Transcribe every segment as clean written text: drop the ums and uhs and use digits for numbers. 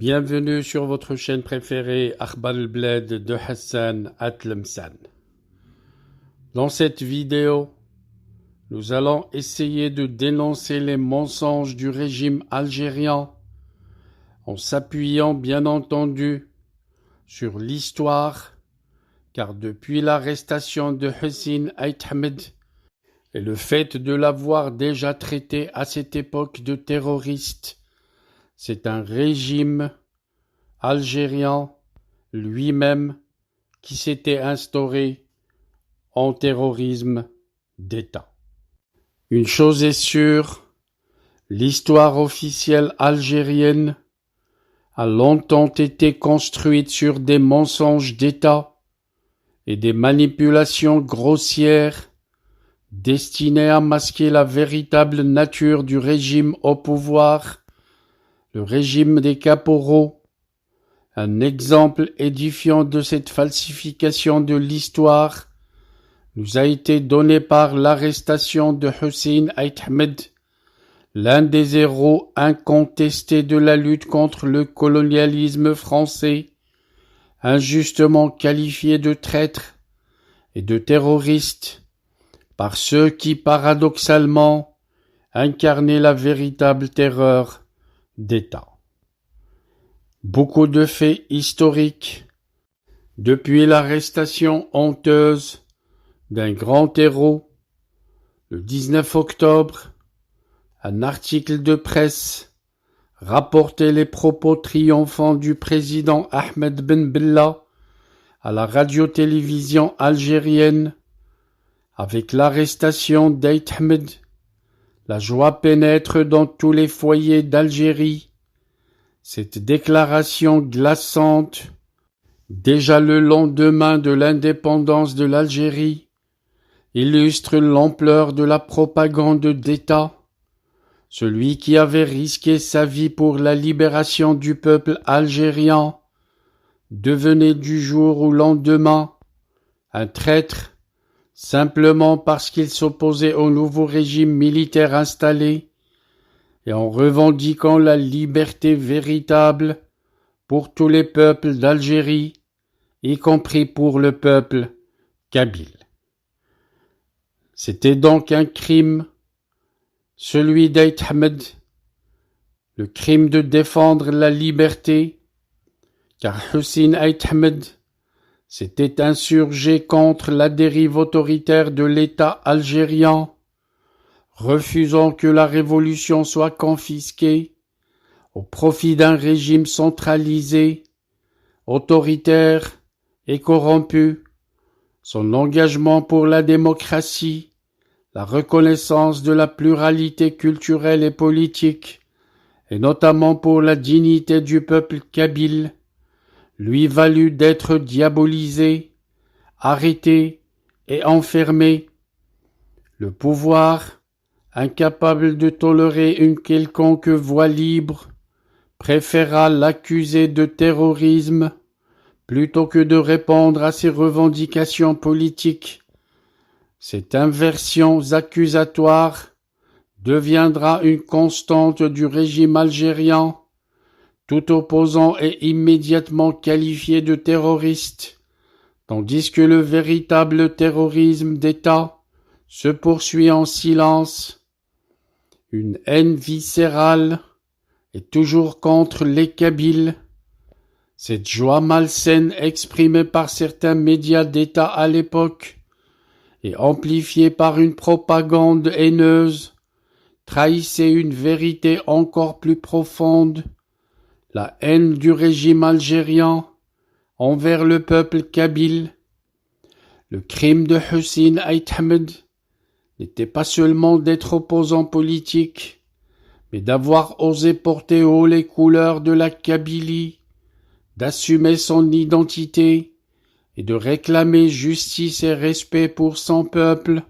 Bienvenue sur votre chaîne préférée Akhbar al-Bled de Hassan Atlemsan. Dans cette vidéo, nous allons essayer de dénoncer les mensonges du régime algérien en s'appuyant bien entendu sur l'histoire, car depuis l'arrestation de Hussein Ait Ahmed et le fait de l'avoir déjà traité à cette époque de terroriste, c'est un régime algérien lui-même qui s'était instauré en terrorisme d'État. Une chose est sûre, l'histoire officielle algérienne a longtemps été construite sur des mensonges d'État et des manipulations grossières destinées à masquer la véritable nature du régime au pouvoir, le régime des caporaux. Un exemple édifiant de cette falsification de l'histoire nous a été donné par l'arrestation de Hussein Ait Ahmed, l'un des héros incontestés de la lutte contre le colonialisme français, injustement qualifié de traître et de terroriste par ceux qui, paradoxalement, incarnaient la véritable terreur d'État. Beaucoup de faits historiques, depuis l'arrestation honteuse d'un grand héros, le 19 octobre, un article de presse rapportait les propos triomphants du président Ahmed Ben Bella à la radio-télévision algérienne. Avec l'arrestation d'Ait Ahmed, la joie pénètre dans tous les foyers d'Algérie. Cette déclaration glaçante, déjà le lendemain de l'indépendance de l'Algérie, illustre l'ampleur de la propagande d'État. Celui qui avait risqué sa vie pour la libération du peuple algérien devenait du jour au lendemain un traître, simplement parce qu'il s'opposait au nouveau régime militaire installé et en revendiquant la liberté véritable pour tous les peuples d'Algérie, y compris pour le peuple kabyle. C'était donc un crime, celui d'Ait Ahmed, le crime de défendre la liberté, car Hussein Ait Ahmed s'était insurgé contre la dérive autoritaire de l'État algérien, refusant que la révolution soit confisquée au profit d'un régime centralisé, autoritaire et corrompu. Son engagement pour la démocratie, la reconnaissance de la pluralité culturelle et politique, et notamment pour la dignité du peuple kabyle, lui valut d'être diabolisé, arrêté et enfermé. Le pouvoir, incapable de tolérer une quelconque voix libre, préféra l'accuser de terrorisme plutôt que de répondre à ses revendications politiques. Cette inversion accusatoire deviendra une constante du régime algérien. Tout opposant est immédiatement qualifié de terroriste, tandis que le véritable terrorisme d'État se poursuit en silence. Une haine viscérale est toujours contre les Kabyles. Cette joie malsaine exprimée par certains médias d'État à l'époque et amplifiée par une propagande haineuse trahissait une vérité encore plus profonde, la haine du régime algérien envers le peuple kabyle. Le crime de Hussein Ait Ahmed n'était pas seulement d'être opposant politique, mais d'avoir osé porter haut les couleurs de la Kabylie, d'assumer son identité et de réclamer justice et respect pour son peuple.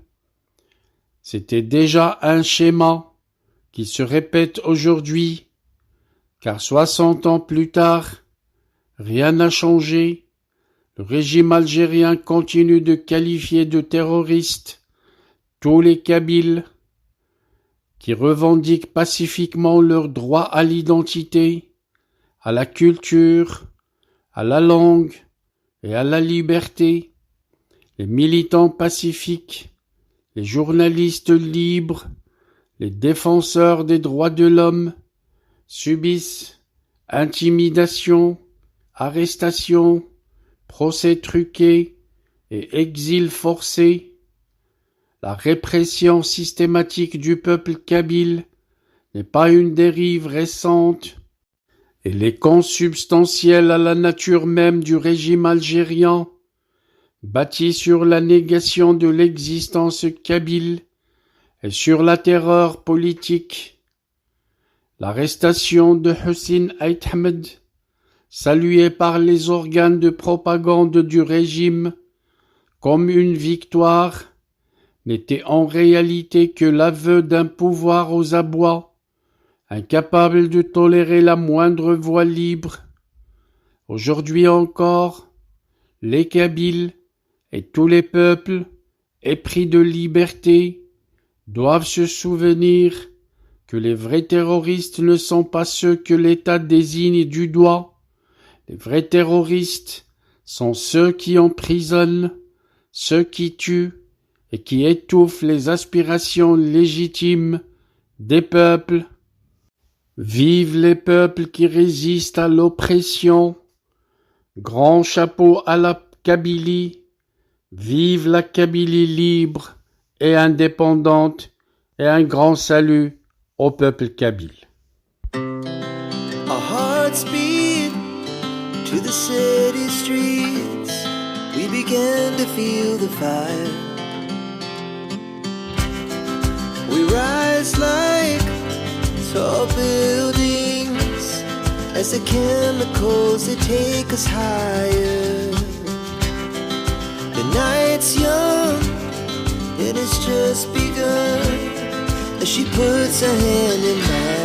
C'était déjà un schéma qui se répète aujourd'hui, car 60 ans plus tard, rien n'a changé. Le régime algérien continue de qualifier de terroristes tous les Kabyles qui revendiquent pacifiquement leur droit à l'identité, à la culture, à la langue et à la liberté, les militants pacifiques, les journalistes libres, les défenseurs des droits de l'homme subissent intimidation, arrestation, procès truqués et exil forcé. La répression systématique du peuple kabyle n'est pas une dérive récente. Elle est consubstantielle à la nature même du régime algérien, bâti sur la négation de l'existence kabyle et sur la terreur politique. L'arrestation de Hussein Ait Ahmed, saluée par les organes de propagande du régime comme une victoire, n'était en réalité que l'aveu d'un pouvoir aux abois, incapable de tolérer la moindre voix libre. Aujourd'hui encore, les Kabyles et tous les peuples épris de liberté doivent se souvenir que les vrais terroristes ne sont pas ceux que l'État désigne du doigt. Les vrais terroristes sont ceux qui emprisonnent, ceux qui tuent et qui étouffent les aspirations légitimes des peuples. Vive les peuples qui résistent à l'oppression. Grand chapeau à la Kabylie. Vive la Kabylie libre et indépendante, et un grand salut au peuple kabyle. Our hearts beat to the city streets. We began to feel the fire. We rise like tall buildings as the chemicals they take us higher. The night's young, it has just begun as she puts her hand in mine.